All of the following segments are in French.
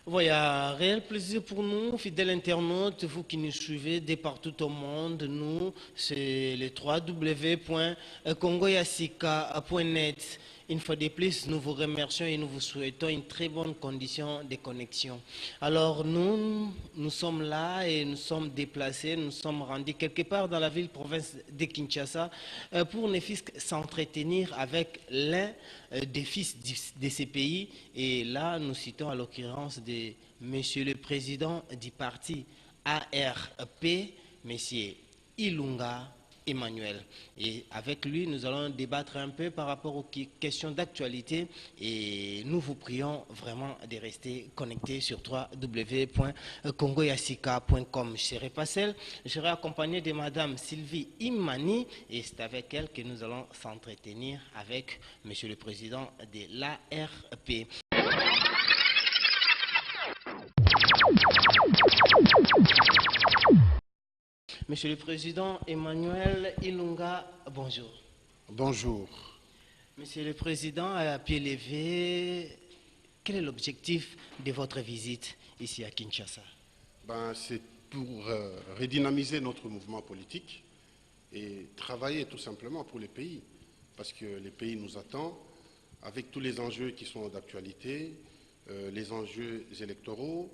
Voilà, réel plaisir pour nous, fidèles internautes, vous qui nous suivez de partout au monde. Nous, c'est le www.congoyasika.net. Une fois de plus, nous vous remercions et nous vous souhaitons une très bonne condition de connexion. Alors nous sommes là et nous sommes déplacés, nous sommes rendus quelque part dans la ville-province de Kinshasa pour ne fût s'entretenir avec l'un des fils de ces pays. Et là, nous citons à l'occurrence de Monsieur le Président du parti ARP, Monsieur Ilunga Emmanuel. Et avec lui, nous allons débattre un peu par rapport aux questions d'actualité et nous vous prions vraiment de rester connectés sur www.congoyasika.com. Je serai pas seul, je serai accompagné de Madame Sylvie Imani et c'est avec elle que nous allons s'entretenir avec Monsieur le Président de l'ARP. Monsieur le Président Emmanuel Ilunga, bonjour. Bonjour. Monsieur le Président, à pied levé, quel est l'objectif de votre visite ici à Kinshasa? C'est pour redynamiser notre mouvement politique et travailler tout simplement pour les pays, parce que les pays nous attendent avec tous les enjeux qui sont d'actualité, les enjeux électoraux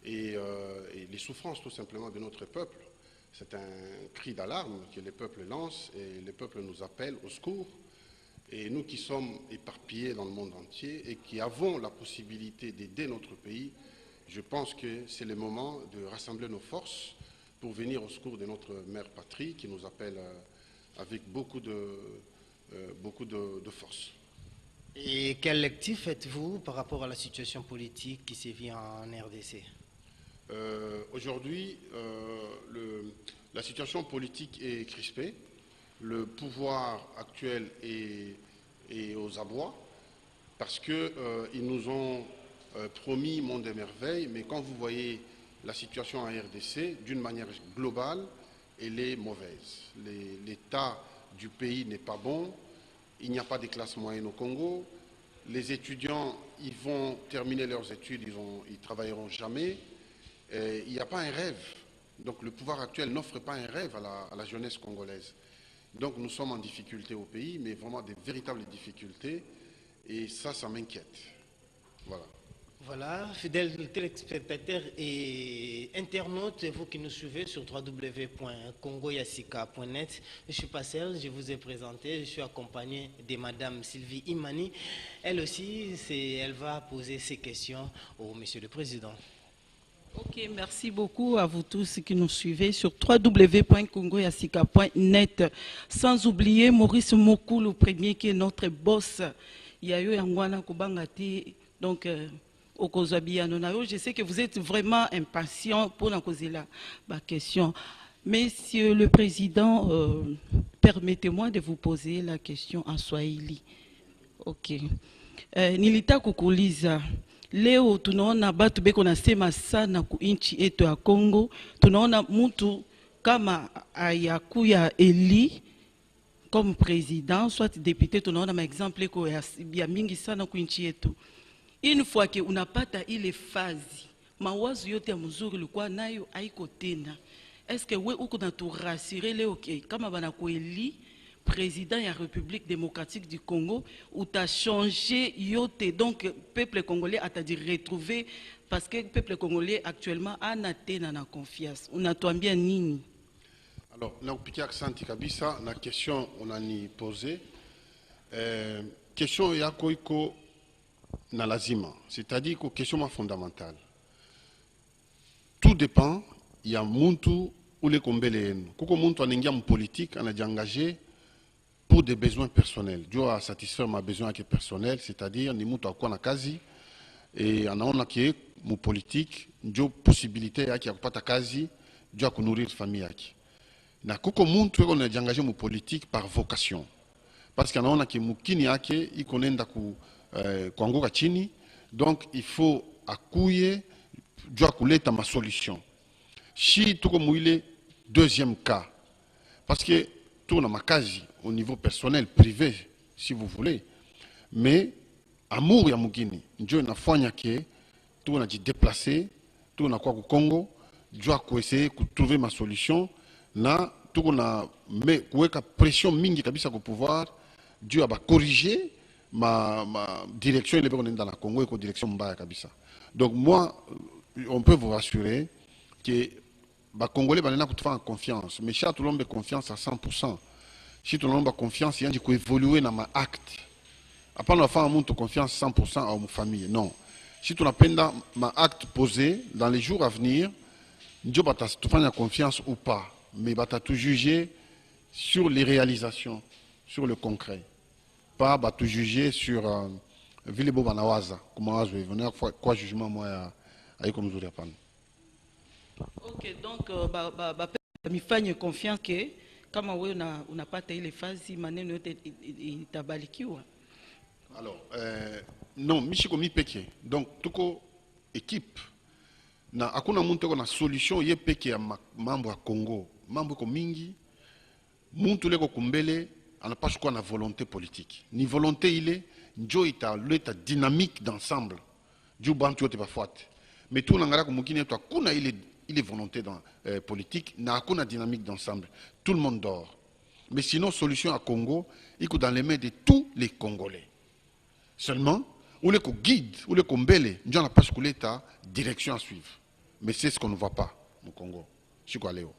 et les souffrances tout simplement de notre peuple. C'est un cri d'alarme que les peuples lancent et les peuples nous appellent au secours. Et nous qui sommes éparpillés dans le monde entier et qui avons la possibilité d'aider notre pays, je pense que c'est le moment de rassembler nos forces pour venir au secours de notre mère patrie qui nous appelle avec beaucoup de force. Et quel lecture faites-vous par rapport à la situation politique qui sévit en RDC? Aujourd'hui, la situation politique est crispée. Le pouvoir actuel est aux abois parce qu'ils nous ont promis monde des merveilles, mais quand vous voyez la situation en RDC, d'une manière globale, elle est mauvaise. L'état du pays n'est pas bon, il n'y a pas de classe moyenne au Congo, les étudiants, ils vont terminer leurs études, ils ne travailleront jamais. Il n'y a pas un rêve. Donc le pouvoir actuel n'offre pas un rêve à la jeunesse congolaise. Donc nous sommes en difficulté au pays, mais vraiment des véritables difficultés. Et ça m'inquiète. Voilà. Voilà, fidèles téléspectateurs et internautes, vous qui nous suivez sur www.congoyasika.net. Je suis pas seul, je vous ai présenté, je suis accompagné de Madame Sylvie Imani. Elle aussi, elle va poser ses questions au Monsieur le Président. Ok, merci beaucoup à vous tous qui nous suivez sur www.congoyasika.net. Sans oublier Maurice Mokou, le premier qui est notre boss. Yayo Yangwana Kubangati, donc je sais que vous êtes vraiment impatient pour la cause là, ma question. Monsieur le Président, permettez-moi de vous poser la question en Swahili. Ok. Nilita kukuliza. Leo tunaona batu beko nasema sana ku inchi etu ya Congo. Tunaona mtu kama ayakuya eli comme président, soit député, tunaona ma exemple ko ya mingi sana ku inchi etu. Une fois que unapata ile fazi, mawazo yote ya mzuri likuwa nayo haiko tena. Est-ce que we uko na tu rassurer leo ke kama bana ko eli président de la République démocratique du Congo, où tu as changé yote, donc le peuple congolais a dit retrouver, parce que le peuple congolais actuellement a na confiance. On a bien nini? Alors, là, au piqué accent kabisa, la question on a ni posé, question ya koiko na lazima, c'est-à-dire que question fondamentale. Tout dépend, il y a muntu ou les kombele. Koko muntu anengia mu politique, on a engagé pour des besoins personnels. Dieu a satisfait mes besoins personnels, c'est-à-dire ni mutu akwa na kazi et anaona ki mu politique ndio possibilité yake ya kupata kazi, Dieu a kunourrir famille yake. Na kuko muntu eko na engagé mu politique par vocation. Parce qu'anaona ki mukini yake iko nenda kuanguka chini, donc il faut akuye Dieu a kuleta ma solution. Si tuko muile deuxième cas, parce que tout na makazi au niveau personnel, privé, si vous voulez. Mais, amour ya mugini, Dieu n'a fanya ke tout on a dit déplacer, tout on a quoi au Congo, doit essayer de trouver ma solution, na tout on a mais quoi pression mingi kabisa au pouvoir, Dieu a corriger ma direction il est dans la Congo et direction mbaya kabisa. Donc moi on peut vous rassurer que les Congolais vont faire confiance, mais si tout le monde a confiance à 100%, si tout le monde a confiance, il y a qui évoluer dans ma acte. Après, on va faire confiance 100% à ma famille. Non. Si tu n'as ma acte posé, dans les jours à venir, Dieu va te faire confiance ou pas. Mais il va te juger sur les réalisations, sur le concret. Pas te juger sur Vilebo Banawaza. Comment je vais venir, quoi jugement moi à comme je réponds. Ok, donc, il faut confiance que, comme on n'a pas taillé les phases, il t'a balikiwa. Alors, non, Michiko Mipeke. Donc, toute équipe, na akuna muntu na solution ye peke ya mambo ya Congo. Mambo ko mingi, muntu leko kumbele, anapashi kwa na volonté politique. Ni volonté ile, njo ita leta dynamique d'ensemble. Dieu bantu yote bafuate. Mais tout n'angara ko mukine to akuna ile volonté dans politique, na akuna dynamique d'ensemble. Tout le monde dort. Mais sinon, solution à Congo, il est dans les mains de tous les Congolais. Seulement, où les guide, où les combele, nous n'avons pas ta direction à suivre. Mais c'est ce qu'on ne voit pas au Congo. C'est quoi, Léo?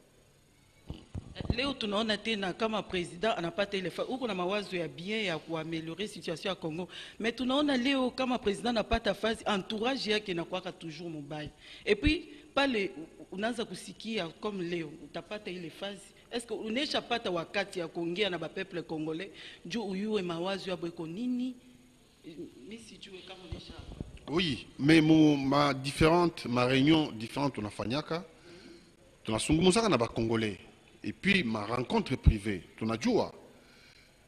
Léo, tu n'as pas comme président, on n'a pas téléphone. Ou qu'on a mawazo ya bien pour améliorer la situation au Congo. Mais tu n'as pas Léo comme président n'a pas ta phase entourage qui n'a pas toujours mon bail. Et puis pas les on a kusikia comme Léo, tu n'as pas les phases. Est-ce que on n'échappe pas à wakati ya kuongea na peuple congolais? Juu uyue mawazo ya bweko nini? Oui, mais ma réunion différente, on a Fanyaka, on a Sungumusa na ba Congolais, et puis ma rencontre privée, on a Djoua.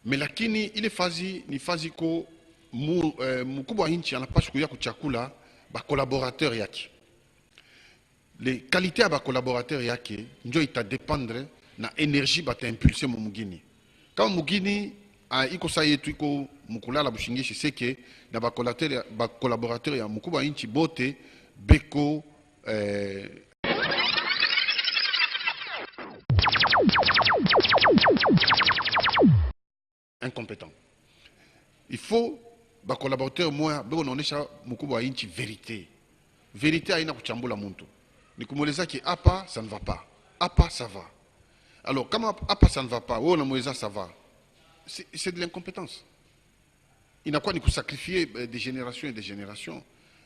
Mais lakini il est fazi, ni fazi ko mukubwa inchi anapashi kuya kuchakula ba collaborateurs yaki. Les qualités à ba collaborateurs yaki, njo ita dépendre na énergie ba ta impulser mu mugini. Quand mugini iko sa yetu iko mukulala bushingishi seke na ba collaborateur ya mukuba inchi bote beko incompétent. Il faut ba collaborateur moi beko naonesha mukuba inchi vérité. Vérité haina kuchambula muntu. Ni kumweleza ki hapa ça ne va pas. Hapa ça va. Alors kama hapa ça ne va pas, wewe unamweleza ça va. C'est de l'incompétence. Il n'a quoi ni sacrifier des générations et des générations.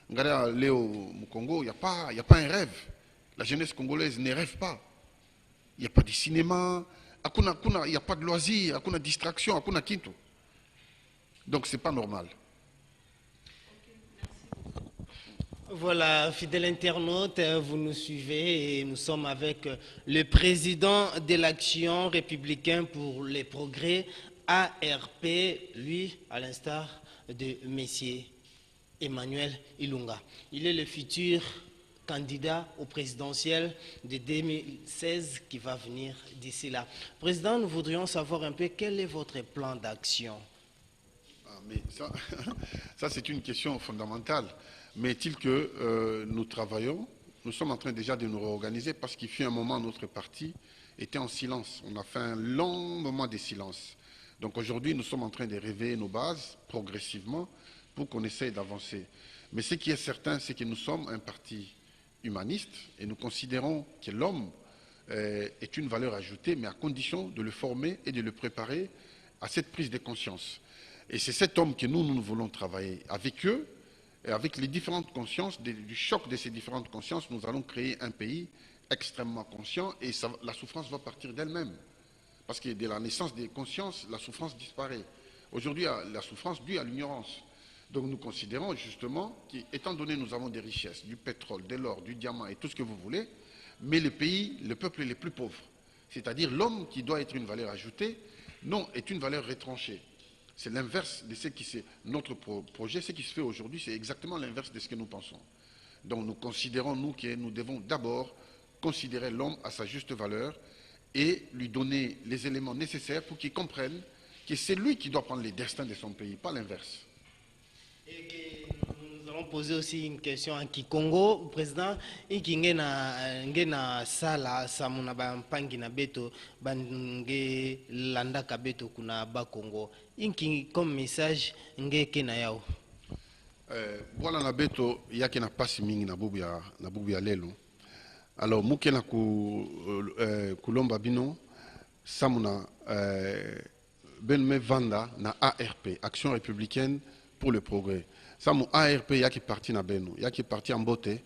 Regardez Léo au Congo, il n'y a pas un rêve. La jeunesse congolaise ne rêve pas. Il n'y a pas de cinéma, il n'y a pas de loisirs, il n'y a de distraction, il n'y a quinto. Donc ce n'est pas normal. Voilà, fidèles internautes, vous nous suivez et nous sommes avec le président de l'Action républicaine pour les progrès, ARP, lui, à l'instar de Messier Emmanuel Ilunga. Il est le futur candidat au présidentiel de 2016 qui va venir d'ici là. Président, nous voudrions savoir un peu quel est votre plan d'action. Mais ça c'est une question fondamentale. Mais est-il que nous travaillons, nous sommes en train déjà de nous réorganiser parce qu'il fut un moment notre parti était en silence. On a fait un long moment de silence. Donc aujourd'hui, nous sommes en train de réveiller nos bases progressivement pour qu'on essaye d'avancer. Mais ce qui est certain, c'est que nous sommes un parti humaniste et nous considérons que l'homme est une valeur ajoutée, mais à condition de le former et de le préparer à cette prise de conscience. Et c'est cet homme que nous voulons travailler avec eux, et avec les différentes consciences, du choc de ces différentes consciences, nous allons créer un pays extrêmement conscient et la souffrance va partir d'elle-même. Parce que dès la naissance des consciences, la souffrance disparaît. Aujourd'hui, la souffrance due à l'ignorance. Donc nous considérons justement qu'étant donné nous avons des richesses, du pétrole, de l'or, du diamant et tout ce que vous voulez, mais le peuple est le plus pauvre. C'est-à-dire l'homme qui doit être une valeur ajoutée, non, est une valeur retranchée. C'est l'inverse de ce qui c'est notre projet. Ce qui se fait aujourd'hui, c'est exactement l'inverse de ce que nous pensons. Donc nous considérons, nous, que nous devons d'abord considérer l'homme à sa juste valeur et lui donner les éléments nécessaires pour qu'il comprenne que c'est lui qui doit prendre les destins de son pays, pas l'inverse. Et que nous allons poser aussi une question à Kikongo. Président, ngena sala samuna bampangi na beto bange landa kabeto kuna ba Congo. Inki comme message nge kena yao. Voilà na beto yake na pasi mingi na bubu ya lelo. Alors mukena kulomba bino samuna benme vanda na ARP, Action républicaine pour le progrès. Samu ARP yaki parti na beno, yaki parti en beauté,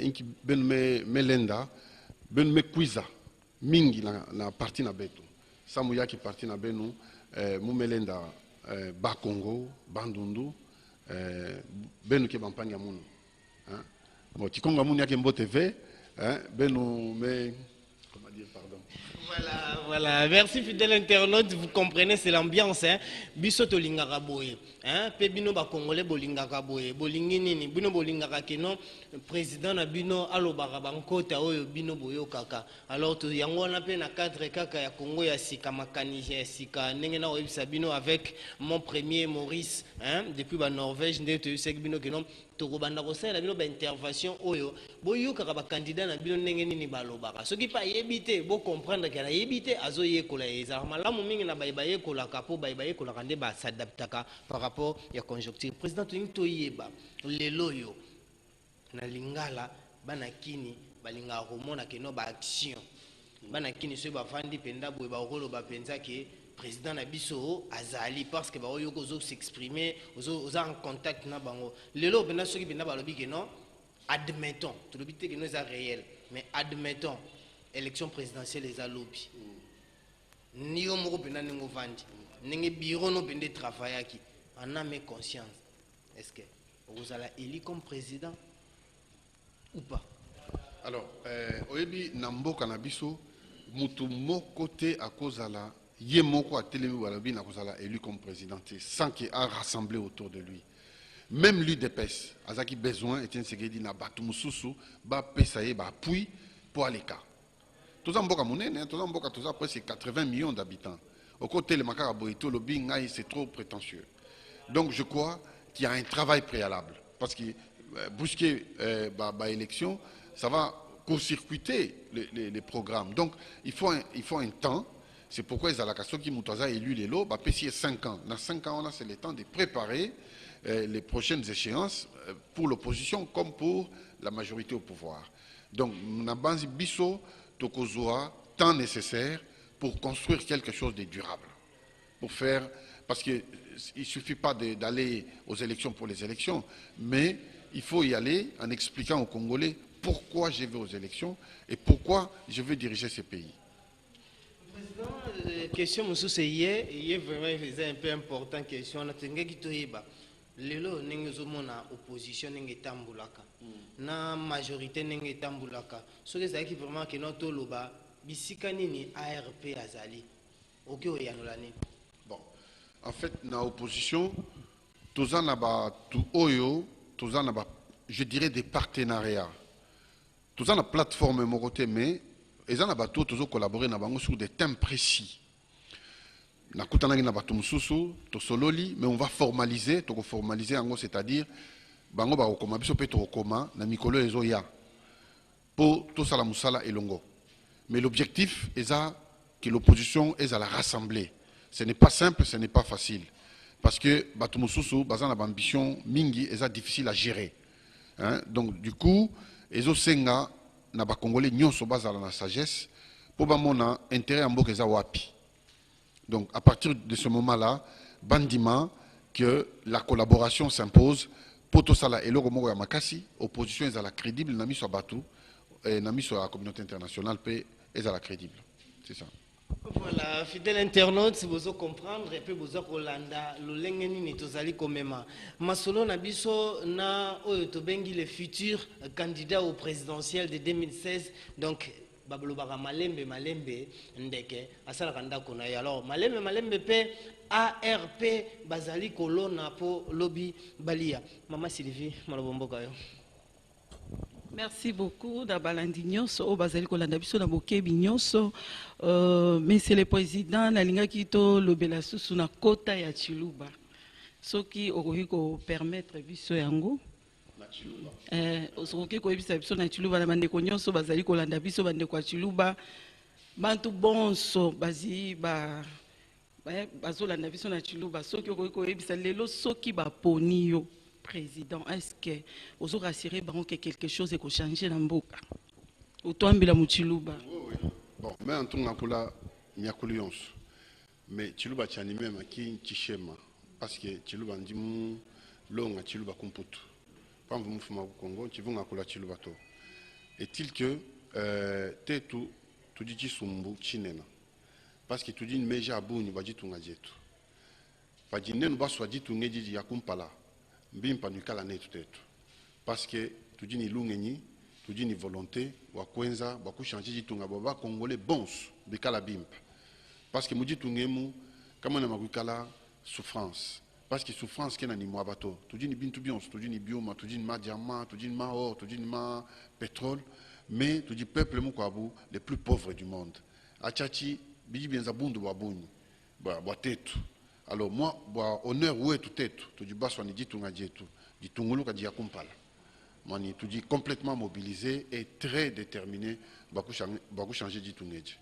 inki benme melenda, benme kwiza mingi na parti na beto. Samu yaki parti na beno, mu melenda ba Congo, bandundu, benu ke bampanya munu. Bon, tikonga munu yaki mbote ve, benu me, comment dire, pardon. Voilà. Merci fidèle internaute, vous comprenez, c'est l'ambiance, hein. Biso to lingaka boye, hein. Pe bino ba congolais bolingaka boye, bolingi nini, bino bolingaka keno président na bino alobaka bankota oyo bino boyo kaka. Alors to yango na pe na cadre kaka ya Congo ya sika makanisi ya sika ndenge na oyebisa bino avec mon premier Maurice, hein, depuis ba Norvège ndenge to yusek bino keno tokobanda kosala bino ba intervention oyo boyo kaka ba candidat na bino ndenge nini balobaka. Soki pa yebite bo comprendre que na yebite azo yekola eza malamu mingi na ba yekola kapo ba yekola kande ba s'adaptaka par rapport ya conjoncture. Président to yeba lelo yo na lingala bana kini balinga komona keno ba action bana kini so ba fandi penda boye ba rolo ba penza ke président na biso azali parce que ba oyo ko s'exprimer aux en contact na bango lelo bena soki bena ba lobi ke non admettons tout le bité que nous est réel mais admettons élection présidentielle les lobby ni yo moko penda ningo vandi ninge bureau no pende travaillaki en âme conscience est-ce que vous allez élu comme président ou pas? Alors, oyebi namboka na biso mutu moko te à cause la ye moko a telemi walabi na kozala élu comme président sans qu'il a rassemblé autour de lui. Même l'UDPS, azaki besoin Etienne Tshisekedi na batu mususu ba pesa ye ba appui pour aller ka. Toza mboka monene, toza mboka toza presque 80 millions d'habitants. Au côté le makara boito lobby ngai c'est trop prétentieux. Donc je crois qu'il y a un travail préalable parce que bousquer élection, ça va court-circuiter les programmes. Donc, il faut un temps. C'est pourquoi les allocations qui m'ont élu les lots, c'est 5 ans. Dans 5 ans, c'est le temps de préparer les prochaines échéances pour l'opposition comme pour la majorité au pouvoir. Donc, nous avons biso tokozoa temps nécessaire pour construire quelque chose de durable. Pour faire, parce qu'il ne suffit pas d'aller aux élections pour les élections, mais il faut y aller en expliquant aux Congolais pourquoi je vais aux élections et pourquoi je veux diriger ce pays. Président, question c'est vraiment un peu important question. Lelo nenge zomona opposition nenge tambulaka na majorité nenge tambulaka so que ça qui vraiment que notre loba bisika nini ARP azali OK oyanolani. Bon, en fait na opposition tozana ba tu oyo tozana ba je dirais des partenariats. Tozana plateforme morote mais ezana ba to tozo collaborer na bango sur des thèmes précis. Na kutanaki na bato mususu to sololi mais on va formaliser to formaliser en gros c'est-à-dire bango ba okoma biso pe to okoma na mikolo ezo ya pour tout ça la musala elongo. Mais l'objectif est que l'opposition est à la rassembler. Ce n'est pas simple, ce n'est pas facile parce que bato mususu bazana ba ambition mingi est difficile à gérer. Hein? Donc du coup ezo senga na ba congolais nyonso bazala na sagesse pour ba mona intérêt en mboka eza wapi. Donc, à partir de ce moment-là, bandiment que la collaboration s'impose pour tout ça là. Et le Romo Yamakasi, opposition est à la crédible, n'a mis sur Batou, n'a mis sur la communauté internationale, est à la crédible. C'est ça. Voilà, fidèle internaute, si vous comprendre, et puis vous Rolanda, le lengeni ni tozali komema. Masolo na biso na oyotobengi le futur candidat au présidentiel de 2016. Donc, Bablobara Malembe ndeke asala kanda kona alors Malembe pe ARP bazali kolona po lobby balia Mama Sylvie malobomboka yo. Merci beaucoup d'abalandi nyonso o bazali kolanda biso na bokebi nyonso monsieur le président nalingaki to lobela susu na kota ya Chiluba soki okoki ko permettre biso yango osokoki koyebisa biso na Chiluba na bandeko nyonso bazali kolanda biso bandeko ya Chiluba bantu bonso bazi bazolanda biso na Chiluba soki okoki koyebisa lelo soki baponi yo président, est-ce que vous aurez rassuré que quelque chose est changé dans Mboka? Ou toi, Mbila Chiluba? Oui, oui. Bon, mais en tout cas, il y a mais Chiluba est animé qui Chichema. Parce que Chiluba dit long à Chiluba Kumputu. Quand vous faites au Congo, tu vas à Chiluba. Est-il que tu dis Sumbu Chinena? Parce que tu dis Meja Abouni, va dire tout Nadjetu. Va dire Nen Baswa dit tout Nedji Yakumpala. Bimpa nukala netu tetu parce que tu dis ni lungeni tu dis ni volonté wa kwenza ba ku changer jitunga baba congolais bons bikala bimpa parce que mudi tungemu kama na makukala souffrance parce que souffrance kena ni mwabato tu dis ni bintu bions tu dis ni bioma tu dis ni ma diamant tu dis ni ma or tu dis ni ma pétrole mais tu dis peuple mukwabu les plus pauvres du monde achachi biji bienza bundu babuni ba tetu. Alors moi, honneur où est tout être, tu dis baswa ni dit tout ngadié tout, dit tout ngulu kadi yakumpala. Moi ni tu dis complètement mobilisé et très déterminé, baku changer dit tout ngadié.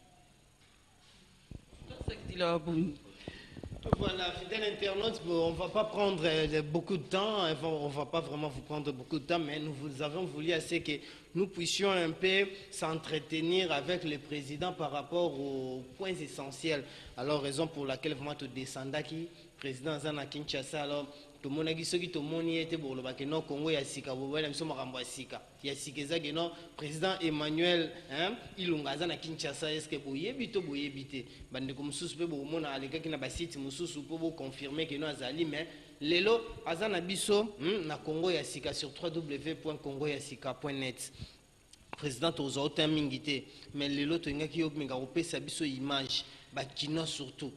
Voilà, fidèle internaute, on ne va pas prendre beaucoup de temps, on ne va pas vraiment vous prendre beaucoup de temps, mais nous vous avons voulu assez que nous puissions un peu s'entretenir avec le président par rapport aux points essentiels. Alors, raison pour laquelle vraiment tu descends qui président Zana Kinshasa, alors tout le monde a dit que tout le monde était pour le Bakeno Congo ya sika bobela miso makambo sika ya sikeza geno président Emmanuel Ilunga Zana Kinshasa est-ce que boyebi to boyebite bande comme susu pe bomona aleka kina ba site mususu po bo confirmer que no azali mais lelo azana biso na Congo ya sika sur www.congoyasika.net président tozo mingité mais lelo to ngaki yo minga opesa biso image ba kino surtout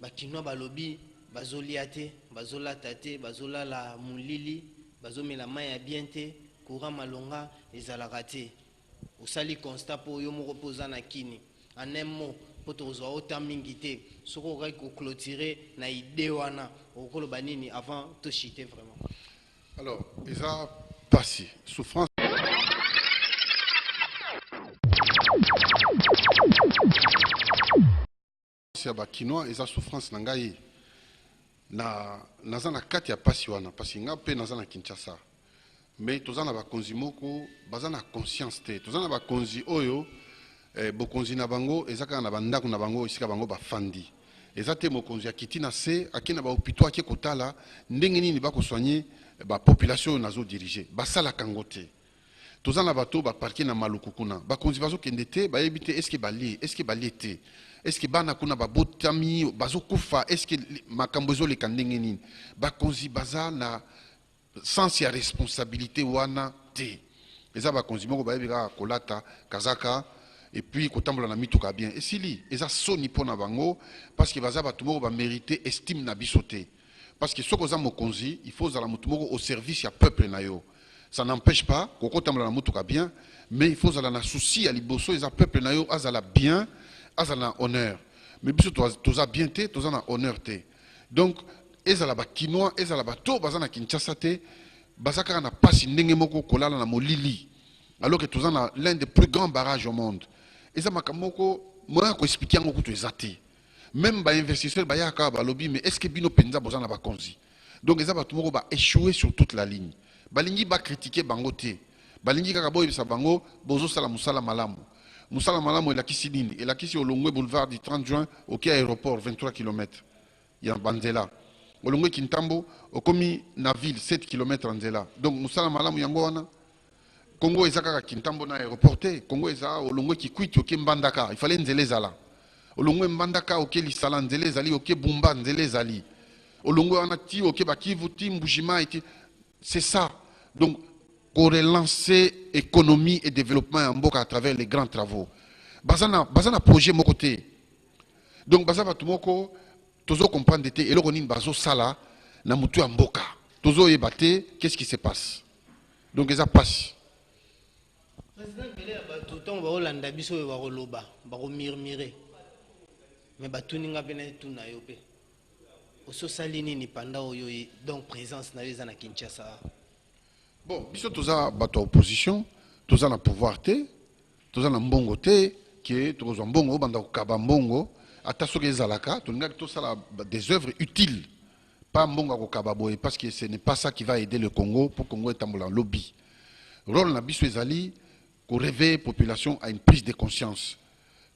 ba kino balobi bazoliate bazolata te bazolala mulili bazomela mai ya bien te courant malonga ezalaka te osali constat po yo moko poza na kini en un mot po tozwa autant mingi te soki okoki koclôturer na idée wana okoloba nini avant tochite vraiment. Alors eza pasi souffrance ya bakinois eza souffrance na ngai naza na kati ya pasi wana pasi nga pe naza na Kinshasa mais toza na bakonzi moko baza na conscience te toza na bakonzi oyo bokonzi na bango eza kaka na bandako na bango esika bango bafandi eza te mokonzi akiti na se aki na bahopito ake kotala ndenge nini bakosoigne bapopulation oyo nazodirige basalaka yango te toza na bato baparke na maluku kuna bakonzi bazokende te bayebi te eske balie te est-ce que bana kuna babotami bazokufa est-ce que makambo ezoleka ndenge nini bakonzi baza na sens ya responsabilité wana te eza bakonzi moko bayebi kaka kolata kazaka et puis kotambola na mituka bien esili eza soni mpona bango parce que baza bato moko bamérite estime na biso te parce que soki oza mokonzi il faut ozala motu moko au service ya peuple na yo ça n'empêche pas kokotambola na mutuka bien mais il faut ozala na souci ya liboso eza peuple na yo azala bien azala honneur mais biso toza bien te toza na honneur te donc ezala bakinois ezala bato baza na Kinshasa te baza kaka na pasi ndenge moko kolala na molili alors que toza na l'un des plus grands barrages au monde eza makambo moko moya koexplike yango kutu eza te même bainvestisseur bayaka balobi mais est ce que bino mpenza boza na bakonzi donc eza bato moko baéchoué sur toute la ligne balingi bacritiquer bango te balingi kaka boyebisa bango bozosala mosala malamu Moussala Malamu elakisi nini elakisi Olongwe boulevard du 30 juin au quai aéroport 23 km ya Banzela Olongwe Kintambo okomi na ville 7 km en Nzela donc Moussala Malamu yango wana Congo ezaka Kintambo na aéroport te Congo eza Olongwe Kikwiti oke Mbandaka il fallait Nzela ezala Olongwe Mbandaka oke Lisala Nzela ezali oke Bumba Nzela ezali Olongwe wana ti oke Bakivu ti Mbujima c'est ça donc pour relancer économie et développement en Mboka à travers les grands travaux. Bazana projet mon côté. Donc bazaba tumoko tozo comprendre te et le bazo sala na mutu en Mboka. Tozo ebate qu'est-ce qui se passe. Donc ça passe. Président Bele tout temps ba Hollanda biso ba roloba ba murmurer. Mais ba tuninga bena tuna yope. Oso salini ni panda oyo donc présence na yeza na Kinshasa. Bon, biso toza bato opposition, toza na pouvoir te, toza na mbongo te, qui toza mbongo banda kaba mbongo, ata soki ezalaka, tolingaki tosala des œuvres utiles, pas mbongo kaba boye, parce que ce n'est pas ça qui va aider le Congo pour Congo etambola lobby. Rôle na biso ezali ko réveiller population à une prise de conscience.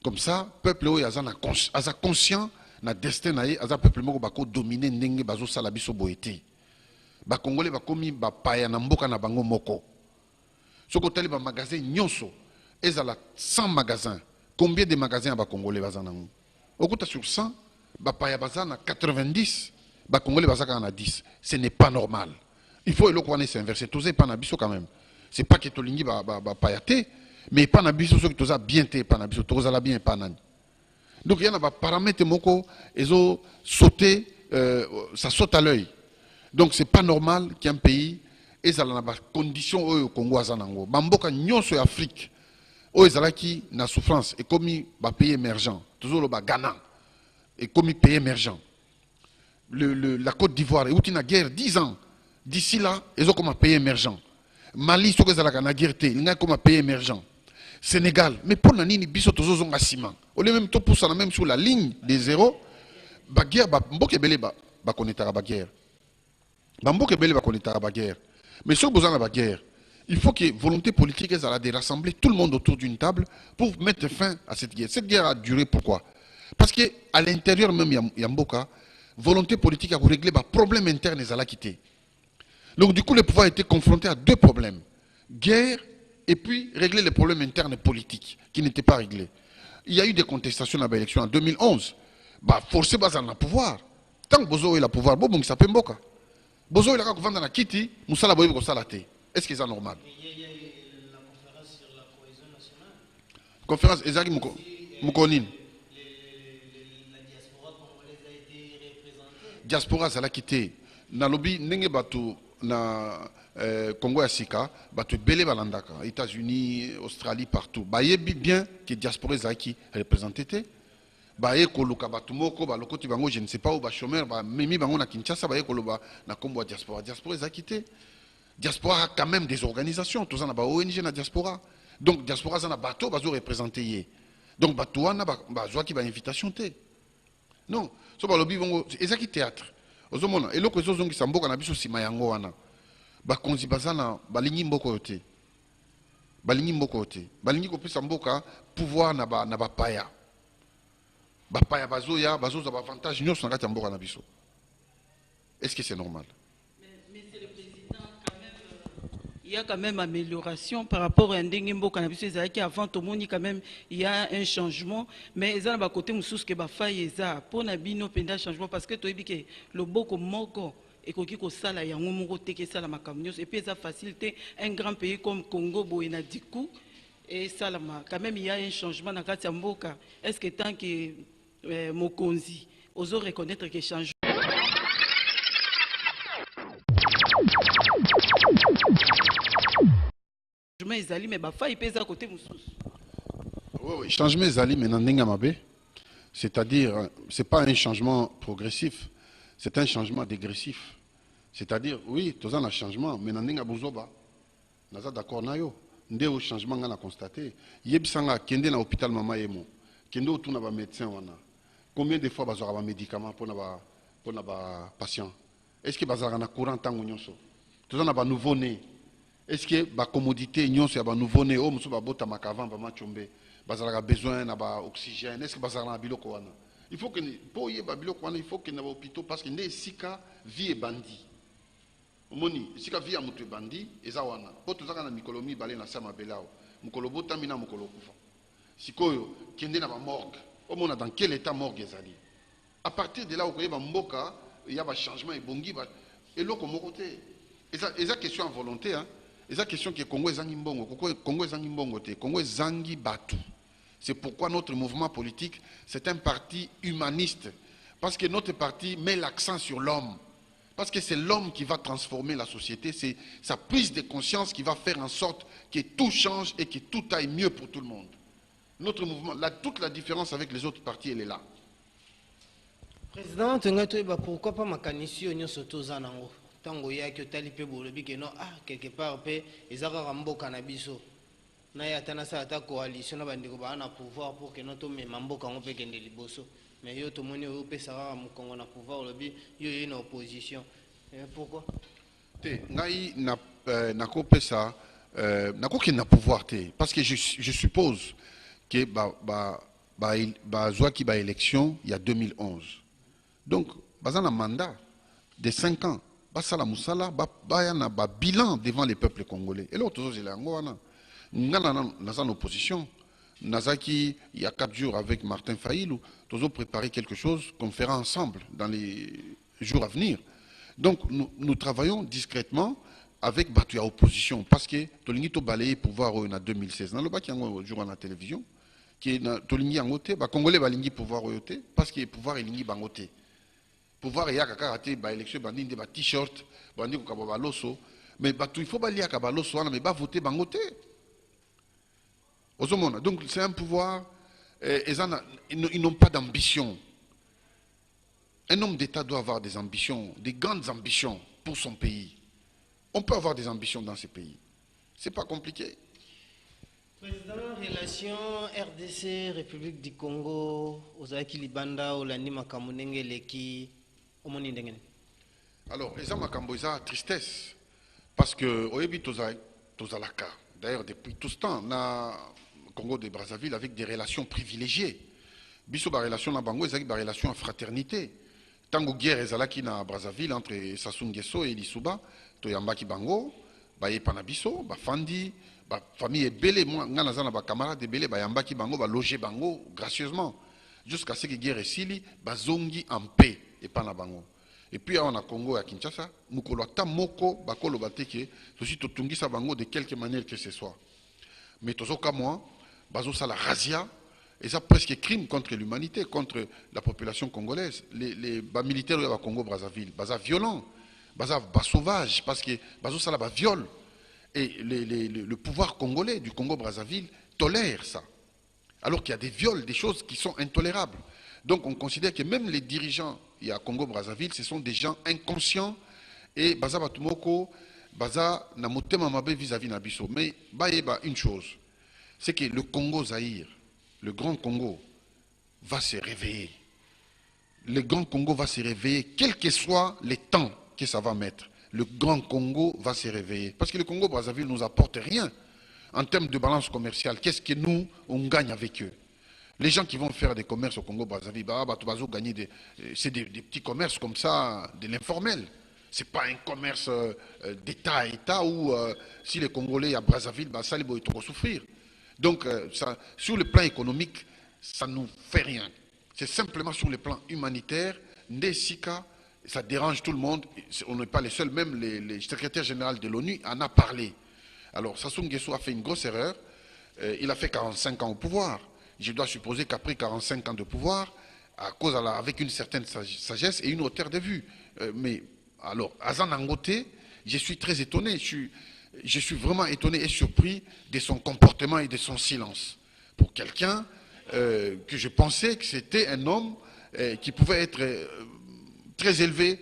Comme ça, peuple oyo aza conscient na destin na ye, aza peuple moko bako dominer ndenge bazo sala biso boye te. Ba Congolais bakomi ba paya na mboka na bango moko. Soko tali ba magasin nyonso, ezala 100 magasins. Combien de magasins ba Congolais bazanango? Okuta sur 100, ba paya bazana 90, ba Congolais bazaka na 10. Ce n'est pas normal. Il faut eloko wana s'inverser. Toze pas na biso quand même. C'est pas que tolingi ba paya te, mais pas na biso soki toza bien te pas na biso, toza la bien pas nani. Donc il y a ba paramètres moko ezo sauter, ça saute à l'œil. Donc ce n'est pas normal qu'un pays ait des conditions au Congo azanango. Bamboka nyonso Afrique, où ezalaki na souffrance et comme un pays émergent, toujours le Ghana et comme un pays émergent. La Côte d'Ivoire, où il y a guerre 10 ans. D'ici là, ils ont comme un pays émergent. Mali, ils ont la guerre, ils ont comme un pays émergent. Sénégal, mais pour nani ni biso tozo zonga ciment. Au lieu même tout pour ça même sur la ligne des zéros, ba guerre ba mboke belé ba connaître ba guerre. Bamboke belé va connaître la guerre. Mais si vous avez la guerre, il faut que volonté politique soit de rassembler tout le monde autour d'une table pour mettre fin à cette guerre. Cette guerre a duré pourquoi? Parce qu'à l'intérieur même Yamboka, volonté politique a régler les problèmes internes et à quitter. Donc du coup, le pouvoir a été confronté à deux problèmes. Guerre et puis régler les problèmes internes politiques qui n'étaient pas réglés. Il y a eu des contestations à l'élection en 2011. Forcé à le pouvoir. Tant que Bozo est le pouvoir, bon, ça peut Mboka. Bozo il a vendre na kiti, musala boye ko salate. Est-ce que c'est normal? Il y a eu la conférence sur la cohésion nationale. Conférence ezaki mukonine. La diaspora congolaise a été représentée. Diaspora zala kité. Na lobby ndenge batu na Congo ya Sika, batu belé balandaka, États-Unis, Australie partout. Ba yebi bien que diaspora zaki représenté. Baye koluka batu moko ba lokoti bango je ne sais pas où ba chômeur ba memi bango na Kinshasa baye koloba na kombo diaspora za quitté. Diaspora a quand même des organisations, tous en a ba ONG na diaspora. Donc diaspora za na bateau bazo représenter yé. Donc bateau wana ba zwa ki ba invitation té. Non, so ba lobi bango ezaki théâtre. Ozomona eloko ezozongi samboka na biso sima yango wana. Ba konzi bazana balingi mboko yote. Balingi mboko yote. Balingi ko pesa mboka pouvoir na ba paya. Bapaya bazoya bazoza avantage nyos na kati mboka na biso. Est-ce que c'est normal? Monsieur le Président, quand même, il y a quand même amélioration par rapport à Ndenge Mboka na biso ezalaki avant tout monde quand même il y a un changement mais ezala ba côté mususu ke ba faille eza pour na bino penda changement parce que toyebi ke loboko moko ekoki ko sala yango moko te ke sala makambo et puis ça facilité un grand pays comme Congo boyena diku et salama quand même il y a un changement na kati mboka. Est-ce que tant que Mokonzi oso reconnaître que changement ezali mais ba faille pesa côté mususu. Oui, changement ezali mais nandinga mabe. C'est-à-dire c'est pas un changement progressif, c'est un changement dégressif. C'est-à-dire oui, tous un changement mais nandinga bozoba. Naza d'accord na yo. Ndé au changement nga na constaté. Yebisanga kende na hôpital mama yemo. Kende otuna ba médecin wana. Combien de fois bazora des médicaments pour les patients? Est-ce que bazara na courant tango nyonso? Tout ça na ba nouveau-né. Est-ce que ba commodité nyonso ya ba nouveau-né o muso ba bota makavant ba machombe? Bazara besoin na ba oxygène. Est-ce que bazara na biloko wana? Il faut que pour y ba biloko wana, il faut que na ba hôpital parce que né sika vie et bandit. Omoni sika vie a mutu bandit eza wana. Po tozaka na mikolomi balé na sama belao. Mukolo bota mina mukolo kufa. Sikoyo kende na ba morgue. On a dans quel état morgue ezali. À partir de là, il y a un changement et bongi et là comme côté. Et ça question en volonté hein. Et ça question que Congo ezangi mbongo, Congo ezangi mbongo te, Congo ezangi batu. C'est pourquoi notre mouvement politique c'est un parti humaniste parce que notre parti met l'accent sur l'homme. Parce que c'est l'homme qui va transformer la société, c'est sa prise de conscience qui va faire en sorte que tout change et que tout aille mieux pour tout le monde. Notre mouvement, toute la différence avec les autres partis, elle est là. Président, pourquoi pas Makanissi Onyo Soto Zanango? tango ya ki otali pe bolobi ke non ah quelque part pe ezaka mboka na biso na ya tana sa ata coalition na bandiko ba na pouvoir pour que non to me mboka ngo pe kende liboso mais yo to moni o pe saka mukongo na pouvoir lobi yo ye na opposition pourquoi te ngai na ko pesa na ko ki na pouvoir te parce que je suppose que Zouaki ba élection il y a 2011. Donc, bazana mandat de 5 ans. Basala Moussala, bayana ba bilan devant les peuples congolais. Et l'autre chose, il est en en opposition. Nazaki, il y a 4 jours avec Martin Faïlou, nous avons préparé quelque chose qu'on fera ensemble dans les jours à venir. Donc, nous travaillons discrètement avec Batuya opposition parce que Tolingi to balayé pouvoir en 2016. Dans le bas qui est jour à la télévision. Qui est Tolingi en côté, Congolais balingi pouvoir oyoté, parce que pouvoir est lingi bangoté. Pouvoir est à karaté, élection, bandine des t-shirt, bandine ko loso, mais il faut balier à loso, mais pas voter bangoté. Donc c'est un pouvoir, ils n'ont pas d'ambition. Un homme d'État doit avoir des ambitions, des grandes ambitions pour son pays. On peut avoir des ambitions dans ces pays. C'est pas compliqué. Président, relation RDC, République du Congo, Ozaki Libanda, Olandi Makamunenge, Leki, Omoni Ndengene. Alors, Eza Makambo, Eza tristesse. Parce que, Oyebi Tozalaka, d'ailleurs, depuis tout ce temps, na Congo de Brazzaville, avec des relations privilégiées. Biso, ba relation na Bango, Eza ba relation en fraternité. Tango guerre Ezalaki na Brazzaville entre Sassou Nguesso et Lissuba, Toyambaki Bango, Baye Panabiso, Bafandi, ba famille belé moi ngana zana ba camarade belé ba yambaki bango ba loger bango gracieusement jusqu'à ce que guerre esili ba zongi en paix et pas na bango et puis on a Congo à Kinshasa mukolo ata moko ba kolo bateke aussi totungisa bango de quelque manière que ce soit mais tozoka moi bazo sala razzia et ça presque crime contre l'humanité contre la population congolaise les militaires de Congo Brazzaville baza violent baza sauvage parce que bazo sala ba viol. Et le pouvoir congolais du Congo-Brazzaville tolère ça. Alors qu'il y a des viols, des choses qui sont intolérables. Donc on considère que même les dirigeants il y a Congo-Brazzaville, ce sont des gens inconscients. Et Baza Batumoko, Baza Namotema Mabe vis-à-vis Nabiso. Mais Baïeba, une chose, c'est que le Congo-Zaïre, le Grand Congo, va se réveiller. Le Grand Congo va se réveiller, quels que soient les temps que ça va mettre. Le Grand Congo va se réveiller. Parce que le Congo-Brazzaville ne nous apporte rien en termes de balance commerciale. Qu'est-ce que nous, on gagne avec eux? Les gens qui vont faire des commerces au Congo-Brazzaville, c'est des petits commerces comme ça, de l'informel. Ce n'est pas un commerce d'État à État où si les Congolais à Brazzaville, ça les vont souffrir. Donc, sur le plan économique, ça ne nous fait rien. C'est simplement sur le plan humanitaire, Ndesika, ça dérange tout le monde, on n'est pas les seuls, même les secrétaires généraux de l'ONU en a parlé. Alors Sassou Nguesso a fait une grosse erreur, il a fait 45 ans au pouvoir. Je dois supposer qu'après 45 ans de pouvoir, avec une certaine sagesse et une hauteur de vue. Mais alors, Azan Angote, je suis très étonné, je suis vraiment étonné et surpris de son comportement et de son silence. Pour quelqu'un que je pensais que c'était un homme qui pouvait être très élevé